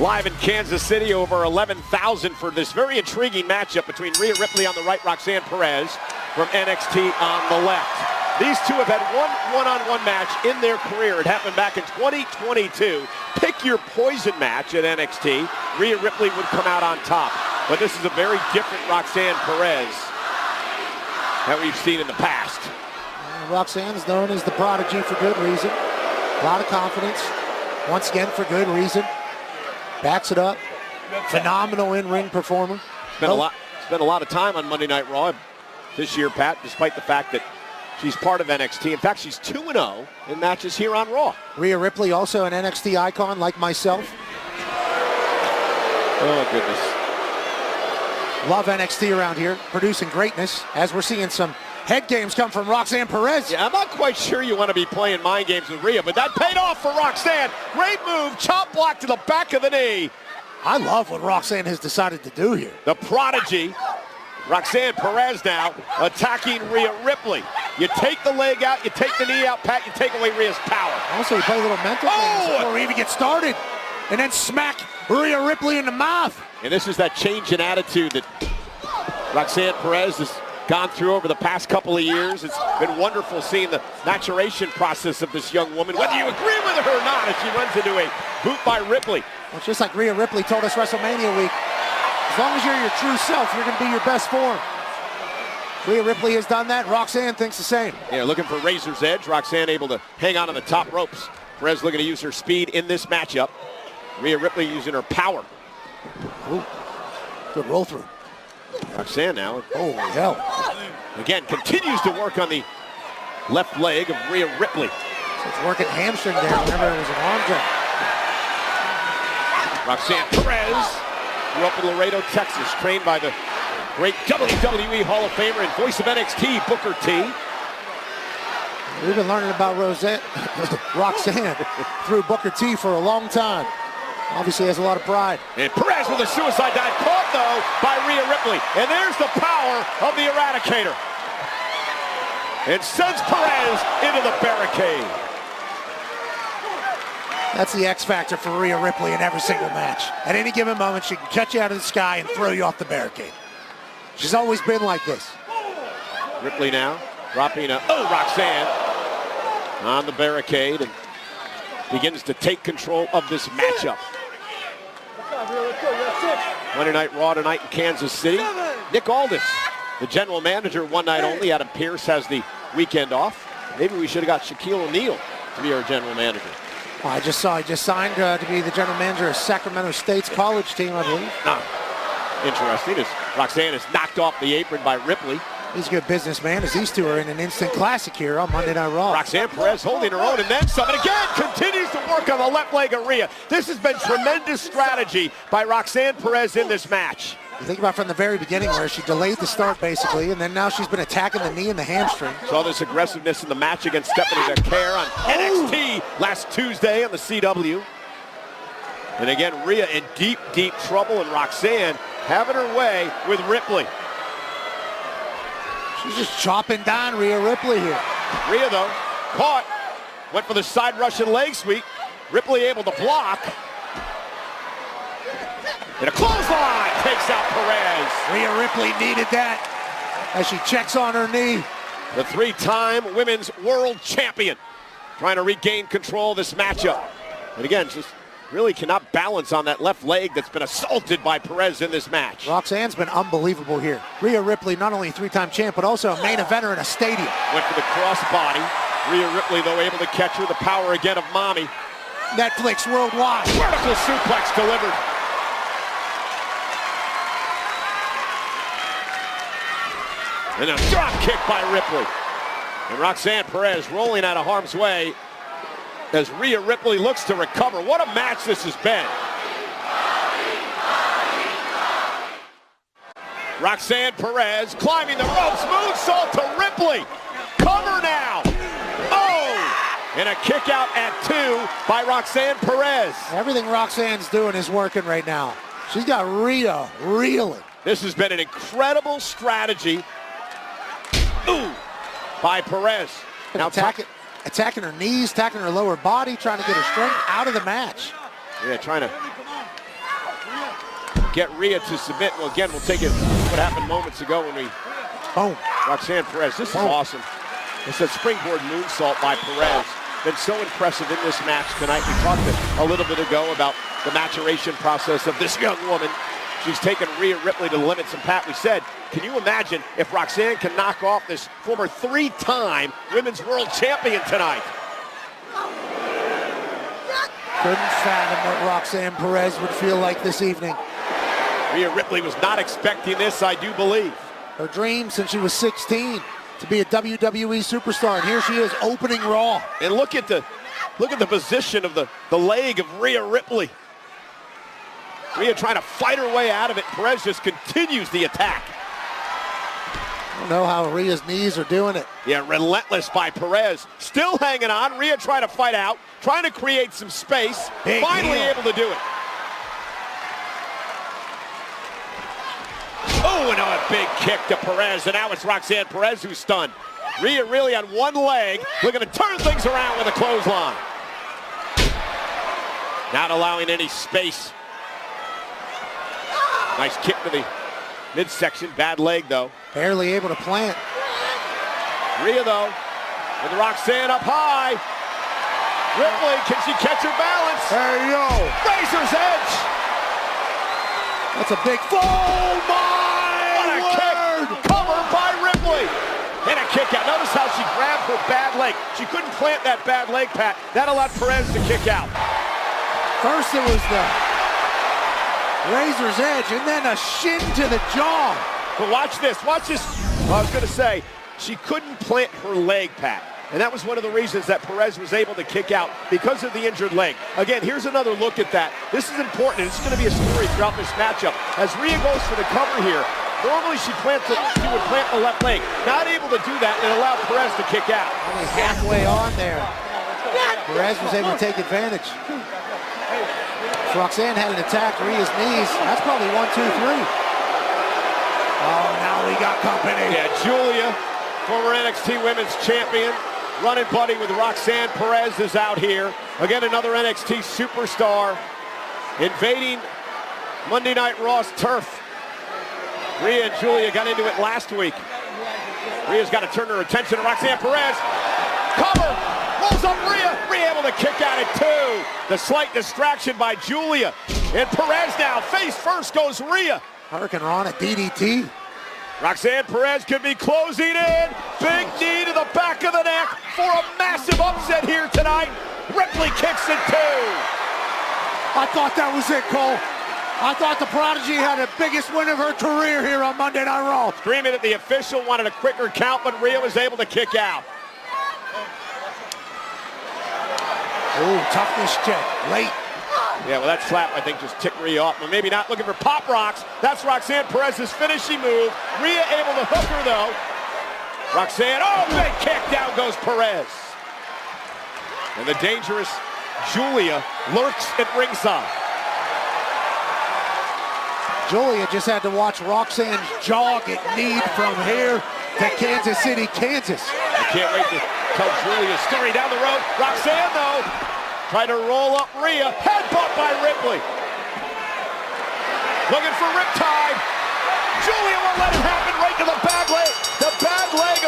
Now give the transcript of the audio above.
Live in Kansas City, over 11,000 for this very intriguing matchup between Rhea Ripley on the right, Roxanne Perez from NXT on the left. These two have had one-on-one match in their career. It happened back in 2022. Pick your poison match at NXT. Rhea Ripley would come out on top. But this is a very different Roxanne Perez that we've seen in the past. Roxanne's known as the prodigy for good reason. A lot of confidence. Once again, for good reason. Backs it up. Phenomenal in-ring performer. Spent a lot of time on Monday Night Raw this year, Pat, despite the fact that she's part of NXT. In fact, she's 2-0 in matches here on Raw. Rhea Ripley, also an NXT icon like myself. Oh, goodness. Love NXT around here, producing greatness, as we're seeing some head games come from Roxanne Perez. Yeah, I'm not quite sure you want to be playing mind games with Rhea, but that paid off for Roxanne. Great move, chop block to the back of the knee. I love what Roxanne has decided to do here. The prodigy, Roxanne Perez now attacking Rhea Ripley. You take the leg out, you take the knee out, Pat, you take away Rhea's power. Also, you play a little mental games before we even get started, and then smack Rhea Ripley in the mouth. And this is that change in attitude that Roxanne Perez has gone through over the past couple of years. It's been wonderful seeing the maturation process of this young woman, whether you agree with her or not, as she runs into a boot by Ripley. Well, it's just like Rhea Ripley told us WrestleMania week. As long as you're your true self, you're going to be your best form. Rhea Ripley has done that. Roxanne thinks the same. Yeah, looking for razor's edge. Roxanne able to hang on to the top ropes. Perez looking to use her speed in this matchup. Rhea Ripley using her power. Ooh, good roll through. Roxanne now. Holy hell. Again, continues to work on the left leg of Rhea Ripley. So it's working hamstring there whenever it was an arm drag. Roxanne Perez grew up in Laredo, Texas, trained by the great WWE Hall of Famer and voice of NXT, Booker T. We've been learning about Roxanne through Booker T for a long time. Obviously has a lot of pride. And Perez with a suicide dive, caught though by Rhea Ripley. And there's the power of the Eradicator. And sends Perez into the barricade. That's the X factor for Rhea Ripley in every single match. At any given moment, she can catch you out of the sky and throw you off the barricade. She's always been like this. Ripley now dropping Roxanne on the barricade and begins to take control of this matchup. Monday Night Raw tonight in Kansas City. Nick Aldis, the general manager, one night only. Adam Pearce has the weekend off. Maybe we should have got Shaquille O'Neal to be our general manager. Well, I just saw he just signed to be the general manager of Sacramento State's college team, I believe. Interesting, as Roxanne is knocked off the apron by Ripley. He's a good businessman, as these two are in an instant classic here on Monday Night Raw. Roxanne Perez holding her own and then some. And again, continues to work on the left leg of Rhea. This has been tremendous strategy by Roxanne Perez in this match. You think about from the very beginning where she delayed the start basically, and then now she's been attacking the knee and the hamstring. Saw this aggressiveness in the match against Stephanie McCare on NXT last Tuesday on the CW. And again, Rhea in deep, deep trouble, and Roxanne having her way with Ripley. She's just chopping down Rhea Ripley here. Rhea, though, caught. Went for the side Russian leg sweep. Ripley able to block. And a clothesline takes out Perez. Rhea Ripley needed that as she checks on her knee. The three-time women's world champion trying to regain control of this matchup. And again, just really cannot balance on that left leg that's been assaulted by Perez in this match. Roxanne's been unbelievable here. Rhea Ripley, not only a three-time champ, but also a main eventer in a stadium. Went for the crossbody. Rhea Ripley, though, able to catch her. The power again of Mommy. Netflix worldwide. Vertical suplex delivered. And a drop kick by Ripley. And Roxanne Perez rolling out of harm's way as Rhea Ripley looks to recover. What a match this has been. Roxanne Perez climbing the ropes, moonsault to Ripley. Cover now. Oh! And a kick out at 2 by Roxanne Perez. Everything Roxanne's doing is working right now. She's got Rhea reeling. This has been an incredible strategy. Ooh! By Perez. Now attacking her knees, attacking her lower body, trying to get her strength out of the match. Yeah, trying to get Rhea to submit. Well, again, we'll take it what happened moments ago when we... Boom. Roxanne Perez, this is awesome. It's a springboard moonsault by Perez. Been so impressive in this match tonight. We talked a little bit ago about the maturation process of this young woman. She's taken Rhea Ripley to the limits. And Pat, we said, can you imagine if Roxanne can knock off this former 3-time women's world champion tonight? Couldn't fathom what Roxanne Perez would feel like this evening. Rhea Ripley was not expecting this, I do believe. Her dream since she was 16 to be a WWE superstar, and here she is opening Raw. And look at the position of the leg of Rhea Ripley. Rhea trying to fight her way out of it. Perez just continues the attack. I don't know how Rhea's knees are doing it. Yeah, relentless by Perez. Still hanging on. Rhea trying to fight out, trying to create some space. Finally able to do it. Oh, and a big kick to Perez, and now it's Roxanne Perez who's stunned. Rhea really on one leg, looking to turn things around with a clothesline. Not allowing any space. Nice kick to the midsection, bad leg though. Barely able to plant. Rhea though, with Roxanne up high. Ripley, can she catch her balance? There you go. Razor's edge. That's a big, oh my What a word! kick, covered by Ripley. And a kick out. Notice how she grabbed her bad leg. She couldn't plant that bad leg, Pat. That allowed Perez to kick out. First it was the razor's edge, and then a shin to the jaw. But watch this, watch this. Well, I was going to say, she couldn't plant her leg, Pat. And that was one of the reasons that Perez was able to kick out, because of the injured leg. Again, here's another look at that. This is important, and it's going to be a story throughout this matchup. As Rhea goes for the cover here, normally she would plant the left leg. Not able to do that, and allowed Perez to kick out. Only halfway on there. Perez was able to take advantage. If Roxanne hadn't attacked Rhea's knees, that's probably 1, 2, 3. Oh, now we got company. Yeah, Julia, former NXT Women's Champion, running buddy with Roxanne Perez is out here. Again, another NXT superstar invading Monday Night Raw's turf. Rhea and Julia got into it last week. Rhea's got to turn her attention to Roxanne Perez. Cover! Rolls up Rhea. Rhea able to kick out at 2. The slight distraction by Julia. And Perez now, face first goes Rhea. Hurricane Rana DDT. Roxanne Perez could be closing in. Big knee to the back of the neck for a massive upset here tonight. Ripley kicks at 2. I thought that was it, Cole. I thought the Prodigy had the biggest win of her career here on Monday Night Raw. Screaming that the official wanted a quicker count, but Rhea was able to kick out. Ooh, toughness check, late. Yeah, well, that slap, I think, just ticked Rhea off. But maybe not looking for pop rocks. That's Roxanne Perez's finishing move. Rhea able to hook her, though. Roxanne, oh, big kick. Down goes Perez. And the dangerous Julia lurks at ringside. Julia just had to watch Roxanne's jaw get kneed from here to Kansas City, Kansas. I can't wait to tell Julia's story down the road. Roxanne, though, tried to roll up Rhea. Headbutt by Ripley. Looking for riptide. Julia won't let it happen, right to the bad leg. The bad leg.